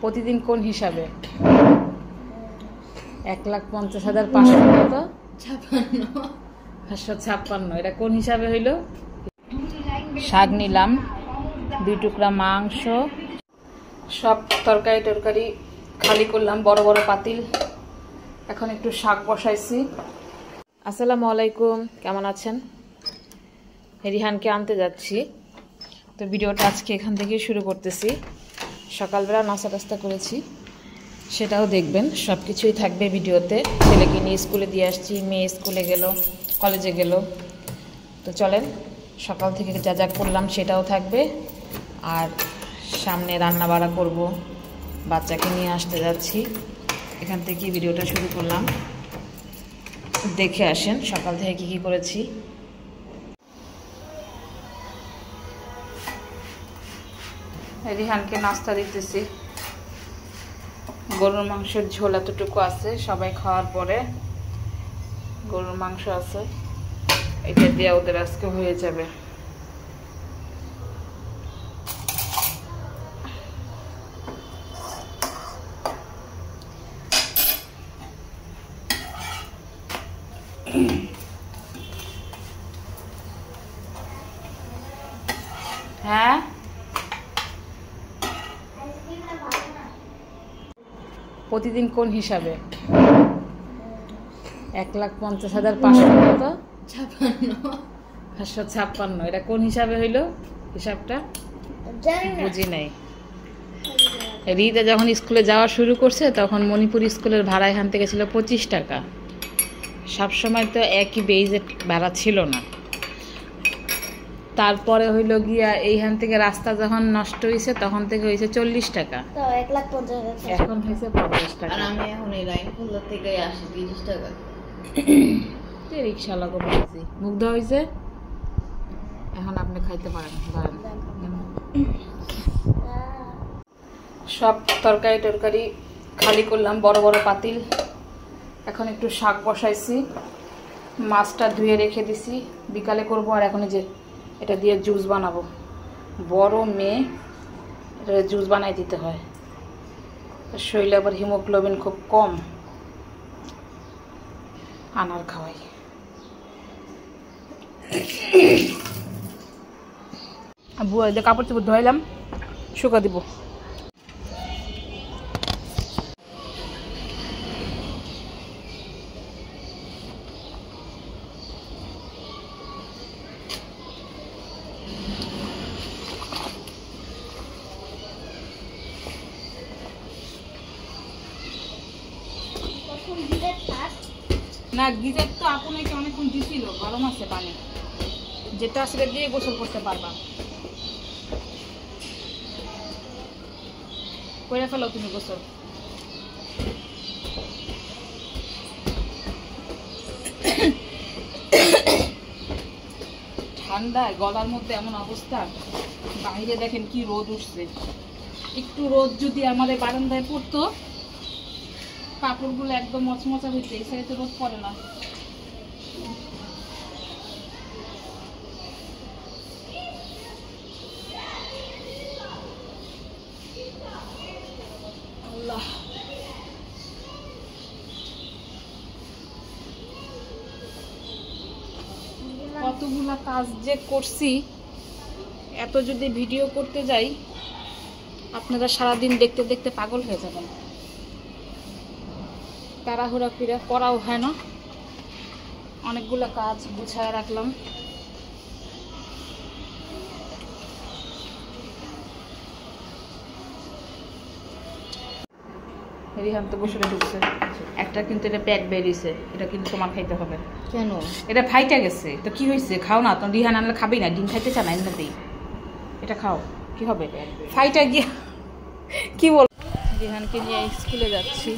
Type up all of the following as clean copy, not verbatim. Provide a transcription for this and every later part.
প্রতিদিন কোন হিসাবে? 1,50,500 কত? 556। এটা কোন হিসাবে হইল? শাক নিলাম, 2 টুকরা মাংস, সব তরকারি টরকারি খালি করলাম, বড় বড় পাতিল। এখন একটু শাক বসাইছি। আসসালামু আলাইকুম, কেমন আছেন? রিহানকে আনতে যাচ্ছি, তো ভিডিওটা আজকে এখান থেকে শুরু করতেছি। সকালবেলা নাস্তা টাস্তা করেছি, সেটাও দেখবেন, সব কিছুই থাকবে ভিডিওতে। ছেলেকে নিয়ে স্কুলে দিয়ে আসছি, মেয়ে স্কুলে গেল, কলেজে গেল। তো চলেন, সকাল থেকে যা যা করলাম সেটাও থাকবে। আর সামনে রান্না বাড়া করব, বাচ্চাকে নিয়ে আসতে যাচ্ছি, এখান থেকে ভিডিওটা শুরু করলাম। দেখে আসেন সকাল থেকে কি কি করেছি। রিহানকে নাস্তা দিতেছি। গরুর মাংসের ঝোল এতটুকু আছে, সবাই খাওয়ার পরে গরুর মাংস আছে, এটা দিয়ে ওদের আজকে হয়ে যাবে। হ্যাঁ, প্রতিদিন কোন হিসাবে? 1,50,500 কত? 556। এটা কোন হিসাবে হইল? হিসাবটা বুঝি নাই। রিদা যখন স্কুলে যাওয়া শুরু করছে তখন মণিপুর স্কুলের ভাড়া এখান থেকে ছিল 25 টাকা। সবসময় তো একই বেজের ভাড়া ছিল না। তারপরে হইল গিয়া এইখান থেকে রাস্তা যখন নষ্ট হয়েছে তখন থেকে হয়েছে 40 টাকা, এখন হয়েছে 50 টাকা। আমি এখন এই লাইন খুলনা থেকে আসি 30 টাকা। রিক্সা লাগো বলছি, মুগ্ধ হয়েছে। এখন আপনি খাইতে পারেন। সব তরকারি টরকারি খালি করলাম, বড় বড় পাতিল। এখন একটু শাক বসাইছি, মাছটা ধুয়ে রেখে দিছি, বিকালে করবো। আর এখন যে এটা দিয়ে জুস বানাবো, বড় মেয়ে, এটা জুস বানাই দিতে হয়। শরীরে আবার হিমোগ্লোবিন খুব কম, আনার খাওয়াই। বুয়া কাপড় চোপড় ধোয়াইলাম, শুকা দিব। না, গিজার তো আপনাকে অনেকক্ষণ দিছিল, গরম আছে পানি, যেটা আসলে দিয়ে গোসল করতে পারবা। করে ফেলো তুমি গোসল। ঠান্ডায় গলার মধ্যে এমন অবস্থা, বাইরে দেখেন কি রোদ উঠছে। একটু রোদ যদি আমাদের বারান্দায় পড়তো, কাপড়গুলো একদম মচমচা হইতে, এই সাইডে তো রোদ পড়ে না। আল্লাহ, কতগুলা কাজ যে করছি, এত যদি ভিডিও করতে যাই আপনারা সারাদিন দেখতে দেখতে পাগল হয়ে যাবেন। তাড়াহুড়া করে করাও হয় না, অনেকগুলো কাজ গুছায় রাখলাম। রিহান তো গোসলে ঢুকছে, একটা কিন্তু এটা প্যাক বেরিয়েছে, এটা কিন্তু তোমার খাইতে হবে। কেন? এটা ফাইটা গেছে, তো কি হয়েছে? খাও না তো। রিহান আনলে খাবেই না, ডিম খাইতে চায় না, এনে দিই, এটা খাও, কি হবে? ফাইটা গিয়া কি বল। রিহানকে নিয়ে স্কুলে যাচ্ছি।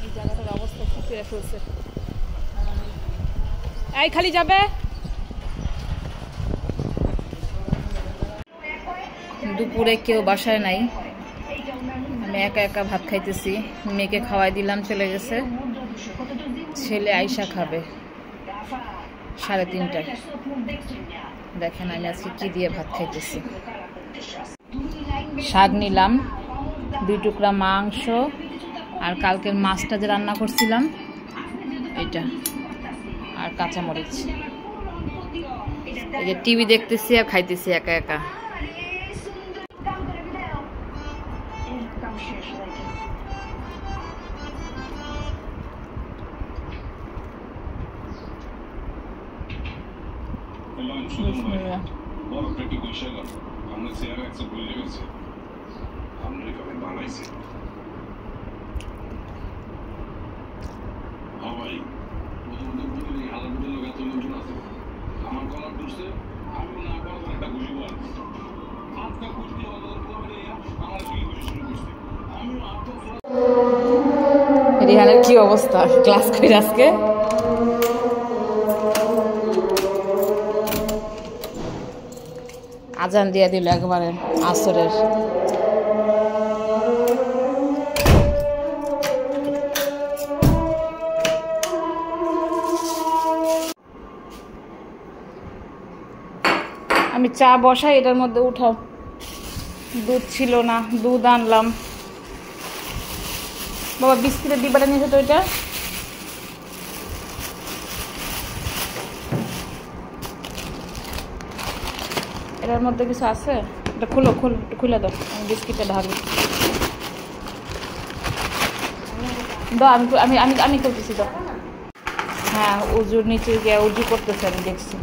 এই জায়গাটার অবস্থা কি করে ফেলছে। এই খালি যাবে। দুপুরে কেউ বাসায় নাই, আমি একা একা ভাত খাইতেছি। মেয়েকে খাওয়াই দিলাম, চলে গেছে। ছেলে আইসা খাবে। 3:30টায়। দেখেন আমি আজকে কি দিয়ে ভাত খাইতেছি। শাক নিলাম, 2 টুকরা মাংস, আর কালকের মাছটা যে রান্না করছিলাম এটা, আর কাঁচামরিচ। এই যে টিভি দেখতেছি আর খাইতেছি একা একা। রিহানের কি অবস্থা ক্লাস করে আজকে? আজান দিয়ে দিল একবারে আসরের। আমি চা বসাই, এটার মধ্যে উঠাও। দুধ ছিল না, দুধ আনলাম। বাবা বিস্কিটের ডিব্বাটা নিয়েছে তো, এটা এটার মধ্যে কিছু আছে? এটা খুলো, খুলে দাও, আমি বিস্কিটটা ঢালি। দাও, আমি আমি আমি করতেছি, দাও। হ্যাঁ, উজুর নিচে গিয়ে উজু করতেছে, আমি দেখছি।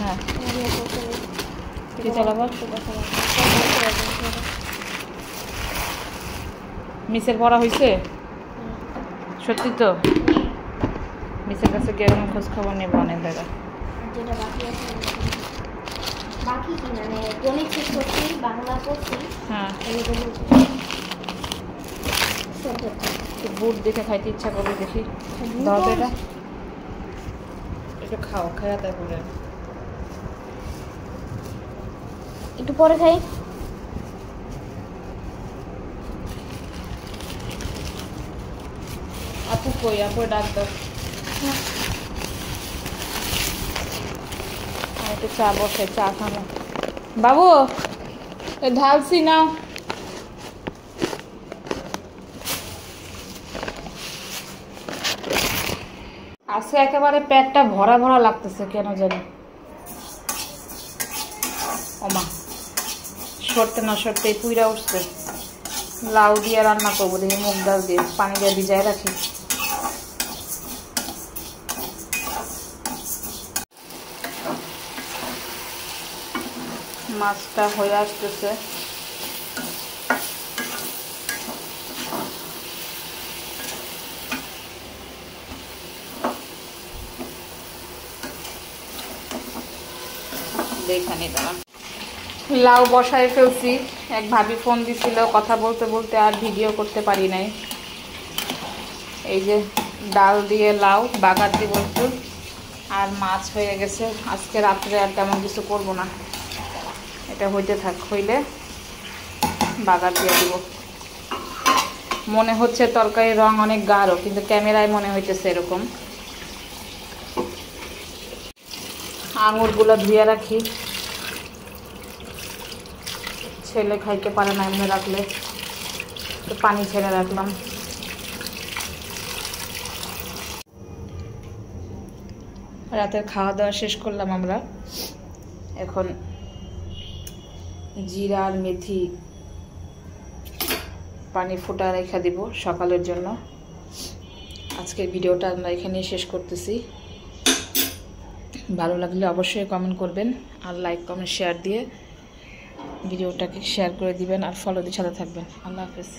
হ্যাঁ, কি চালাবার? মিসের পড়া হয়েছে? সত্যি তো? মিসের কাছে গিয়ে খোঁজ খবর নেব অনেক জায়গা। হ্যাঁ, বুট দেখে খাইতে ইচ্ছা করবে, দেখি। দাও তো এটা, একটু খাও, খাওয়া তারপরে একটু পরে খাই। আপু কই? আপু ডাক দাও। একটু চা বসে, চা খাবো। বাবু ঢালছি নাও। আজকে একেবারে পেটটা ভরা ভরা লাগতেছে কেন জানি। ওমা, সরতে না সরতেই পুইরা উঠছে। লাউ দিয়ে রান্না করবো, দেখি মুগ ডাল দিয়ে পানি দিয়ে ভিজায় রাখি। মাছটা হয়ে আসতেছে। দেখানি দাঁড়া, লাউ বসায় ফেলছি। এক ভাবি ফোন দিছিল, কথা বলতে বলতে আর ভিডিও করতে পারি নাই। এই যে ডাল দিয়ে লাউ বাগার দিব একটু, আর মাছ হয়ে গেছে। আজকে রাত্রে আর তেমন কিছু করব না, এটা হইতে থাক, হইলে বাগার দিয়ে দিব। মনে হচ্ছে তরকারির রং অনেক গাঢ়, কিন্তু ক্যামেরায় মনে হইতেছে এরকম। আঙুরগুলো ধুয়ে রাখি, ছেলে খাইতে পারে না এমনি রাখলে, তো পানি ছেড়ে রাখলাম। রাতের খাওয়া দাওয়া শেষ করলাম আমরা। এখন জিরা আর মেথি পানি ফুটা রেখে দিব সকালের জন্য। আজকের ভিডিওটা আমরা এখানেই শেষ করতেছি। ভালো লাগলে অবশ্যই কমেন্ট করবেন, আর লাইক কমেন্ট শেয়ার দিয়ে ভিডিওটাকে শেয়ার করে দিবেন, আর ফলো দিয়ে সাথে থাকবেন। আল্লাহ হাফেজ।